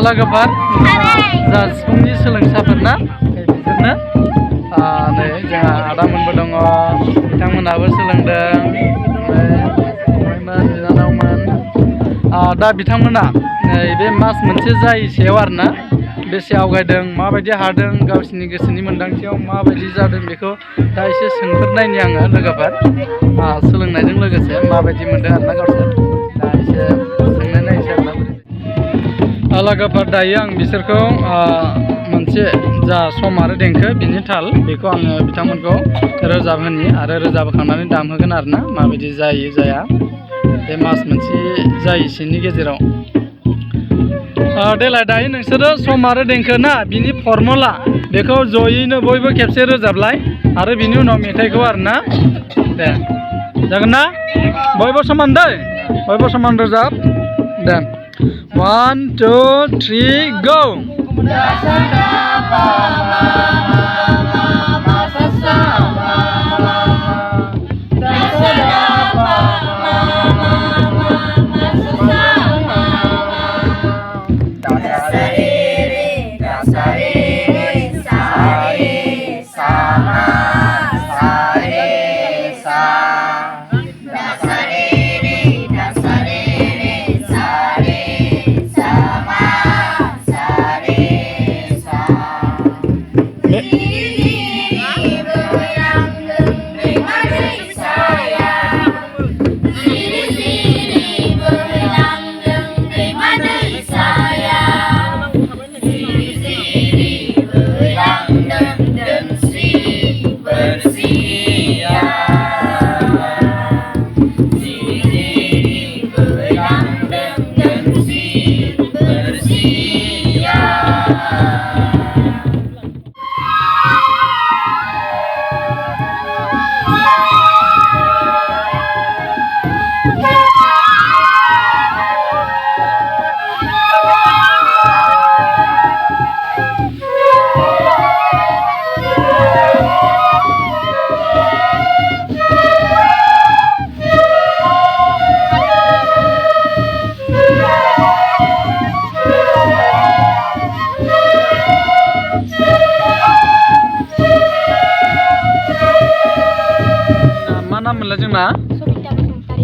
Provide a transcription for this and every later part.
लोगोफोर जा सिफुंनि सोलोंसाफोरना बिसोरनो नै जोंहा आदामोनबो दङ बिथांमोनहाबो सोलोंदों फंबायमोन बिनानावमोन दा बिथांमोना बे मास मोनसे जायैसेयाव आरोना बेसे आवगायदों माबायदि हादों गावसिनि गोसोनि मोन्दांथियाव माबायदि जादों बेखौ दा एसे सोंफोरनायनि आङो लोगोफोर सोलोंनायजों लोगोसे माबायदि मोनदों आरोना गावसोर दा एसे सोंनाय नायनोसै आरोना लोगोफोर दायो आं बिसोरखौ मोनसे जा सम आरो देंखो बिनि ताल बेखौ आङो बिथांमोनखौ रोजाबहोनि आरो रोजाबखांनानै दामहोगोन आरोना माबायदि जायो जाया बे मास मोनसे जायैसेनि गेजेराव देलाय दायो नोंसोरो सम आरो देंखो ना बिनि फर्मुला बेखौ जयैनो बयबो खेबसे रोजाबलाय आरो बिनि उनाव मेथाइखौ आरोना दे जागोन ना बयबो समान दै बयबो समान रोजाब दे 1 2 3 go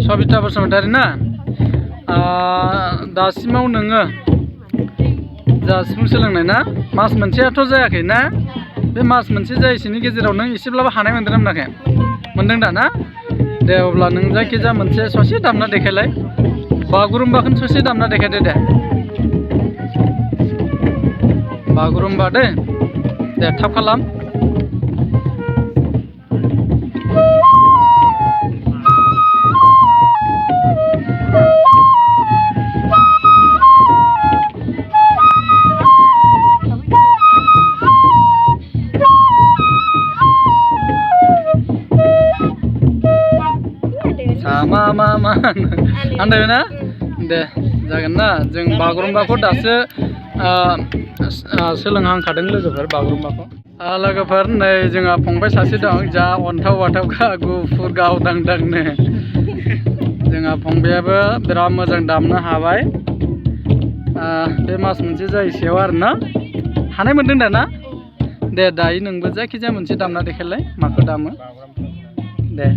सबिता बसुमतारी ना दासिमाव नोङो जा सिफुं सोलोंनाय ना मास मोनसेयाथ' जायाखै ना बे मास मोनसे जायैसेनि गेजेराव नों एसेब्लाबो हानाय मोनदों ना मोनाखै मोनदों दा ना दे अब्ला नों जायखिजाया मोनसे ससे दामना देखायलाय बागुरुम्बाखौनो ससे दामना देखायदो दे बागुरुम्बा दे थाब खालाम मा आन्दायबायना दे जागोन ना जों बागुरुम्बाखौ दासो सोलोंहांखादों लोगोफोर बागुरुम्बाखौ लोगोफोर नै जोंहा फंबाय सासे दं जा अन्थाव बाथाव गुफुर गावदांदांनो जोंहा फंबायाबो बिराद मोजां दामनो हाबाय बे मास मोनसे जायैसेयाव आरोना हानाय मोनदों दा ना दे दायो नोंबो जायखिजाया मोनसे दामना देखायलाय माखौ दामो दे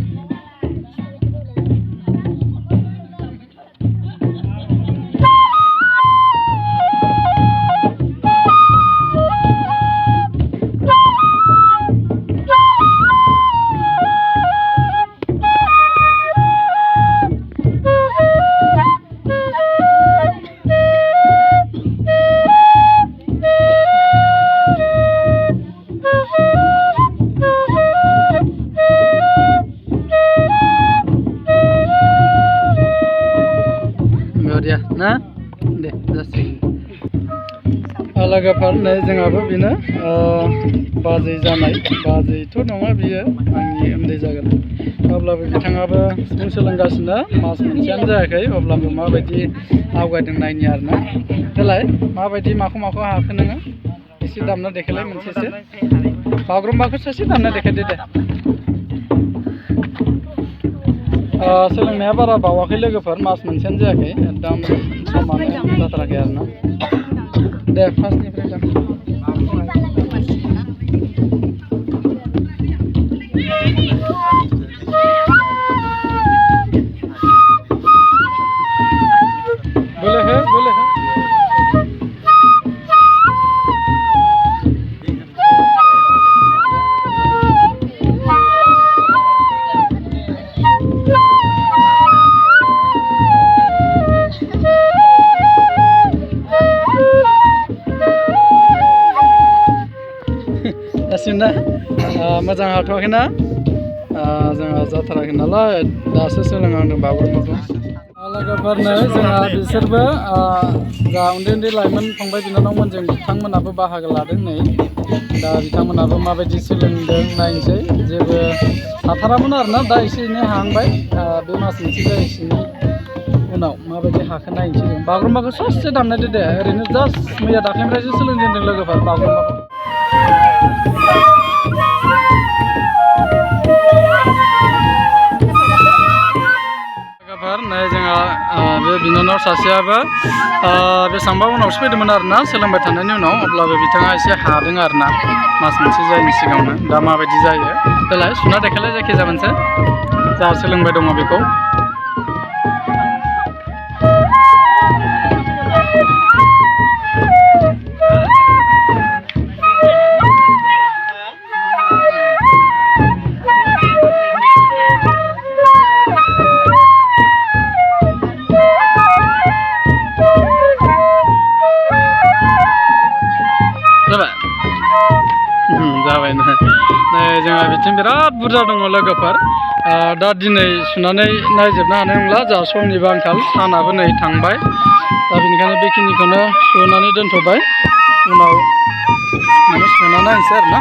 ना दे जासिगोन लोगोफोर नै जोंहाबो बेनो बाजै जानाय बाजैथ' नङा बियो आंनि उन्दै जागोन अब्लाबो बिथाङाबो सिफुं सोलोंगासिनो मास मोनसेयानो जायाखै अब्लाबो माबायदि आवगायदों नायनि आरोना देलाय माबायदि माखौ हाखो नोङो एसे दामना देखायलाय मोनसेसो बागुरुम्बाखौ सासे दामना देखायदो दे सोलोंनाया बारा बावाखै लोगोफोर मास मोनसेयानो जायाखै एकदम समानो जाथाराखै आरोना दे फार्स्टनिफ्राय दाम बोले है दासिमना मोजां हाथ'वाखैना जोंहा जाथाराखै नालाय दासो सोलोंहांदों बागुरुम्बाखौ लोगोफोरनो जोंहा बिसोरबो जा उन्दै उन्दै लाइमोन फंबाय बिनानावमोनजों बिथांमोनाबो बाहागो लादों नै दा बिथांमोनाबो माबायदि सोलोंदों नायनोसै जेबो हाथारामोन आरोना दा एसे एनै हांबाय बे मास मोनसे जायैसोनि उनाव माबायदि हाखो नायनोसै जों बागुरुम्बाखौ ससे दामनायदो दे ओरैनो जास्ट मैया दाख्लैनिफ्रायसो सोलोंजेनदों लोगोफोर बागुरुम्बाखौ नै जोंहा बे बिनानाव सासेयाबो बेसेबांबा उनावसो फैदोंमोन आरोना सोलोंबाय थानायनि उनाव अब्लाबो बिथाङा एसे हादों आरोना मास मोनसे जायैनि सिगाङावनो दा माबायदि जायो देलाय सुना देखायलाय जायखिजाया मोनसे जा सोलोंबाय दङ बेखौ जाबाय नै जोंहा बिथिं बिराद बुरजा दङ लोगोफोर दा दिनै सुनानै नायजोबनो हानाय नंला जोंहा समनिबो आंखाल सानाबो नै थांबाय दा बेनिखायनो बेखिनिखौनो सुनानै दोनथ'बाय उनाव माने सुना नायनोसै आरोना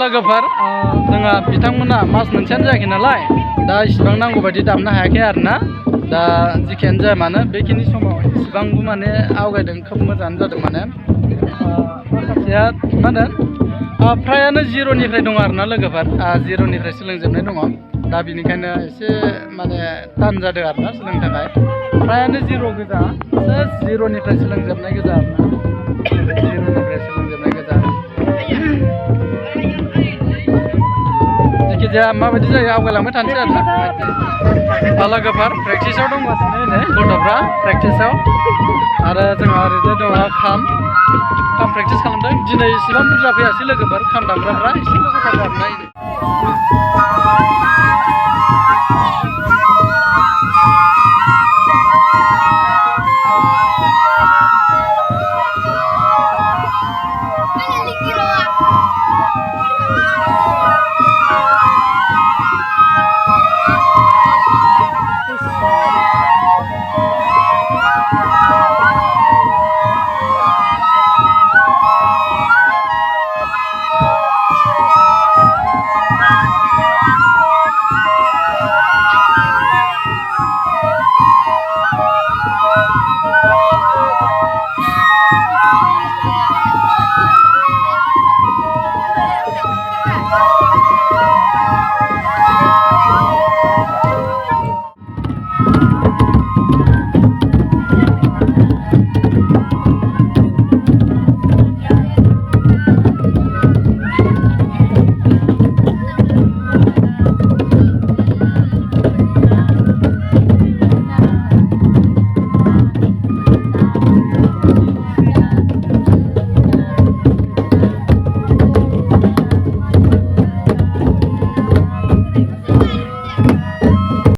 लोगोफोर जोंहा बिथांमोना मास मोनसेयानो जायाखै नालाय दा इसिबां नांगौ बायदि दामनो हायाखै आरोना दा जिखियानो जाया मानो बेखिनि समाव इसिबांबो माने आवगायदों खोब मोजाङानो जादों माने माखासेया मा होनो फ्रायानो जिर'निफ्राय दङ आरोना लोगोफोर जिर'निफ्राय सोलोंजोबनाय दङ दा बेनिखायनो एसे माने थान जादों आरोना सोलोंनो थाखाय फ्रायानो जिर' गोजा जिर'निफ्राय सोलोंजोबनाय गोजा आरोना जिर'निफ्राय सोलोंजोबनाय गोजा जायखिजाया माबायदि जायो आवगायलांबाय थानोसै आरोना लोगोफोर प्रेक्टिसाव दंगासिनो नै गथ'फ्रा प्रेक्टिसाव आरो जोंहा ओरैजाय दङ खाम प्रेक्टिस खालामदों दिनै इसेबां बुरजा फैयासै लोगोफोर खाम दामग्राफ्रा एसेल' गथ'फ्रा आरोना